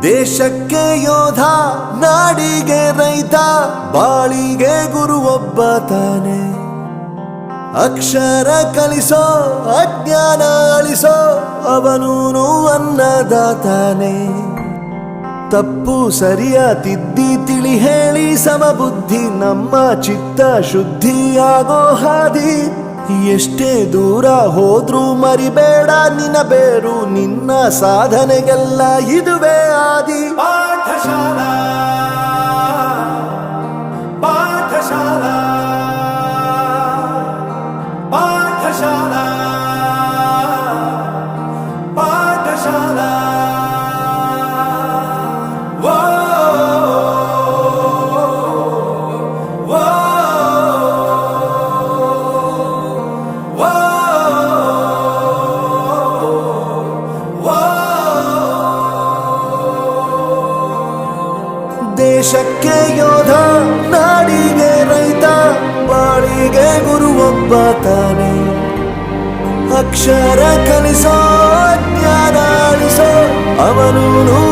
ದೇಶಕ್ಕೆ ಯೋಧ, ನಾಡಿಗೆ ರೈತ, ಬಾಳಿಗೆ ಗುರು ಒಬ್ಬ ತಾನೆ. ಅಕ್ಷರ ಕಲಿಸೋ, ಅಜ್ಞಾನ ಅಳಿಸೋ, ಅವನೂನು ಅನ್ನದಾತಾನೆ. ತಪ್ಪು ಸರಿಯ ತಿದ್ದಿ ತಿಳಿ ಹೇಳಿ ಸಮಬುದ್ಧಿ ನಮ್ಮ ಚಿತ್ತ ಶುದ್ಧಿಯಾಗೋ ಹಾದಿ. ಎಷ್ಟೇ ದೂರ ಹೋದ್ರೂ ಮರಿಬೇಡ ನಿನ್ನ ಬೇರು, ನಿನ್ನ ಸಾಧನೆಗೆಲ್ಲ ಇದುವೇ ಆದಿ. ಪಾಠಶಾಲಾ ಪಾಠಶಾಲಾ ಪಾಠಶಾಲಾ ಪಾಠಶಾಲಾ. ದೇಶಕ್ಕೆ ಯೋಧ, ನಾಡಿಗೆ ರೈತ, ಬಾಳಿಗೆ ಗುರು ಒಬ್ಬ ತಾನೆ. ಅಕ್ಷರ ಕಲಿಸೋ, ಜ್ಞಾನ ಅಳಿಸೋ, ಅವನೂನು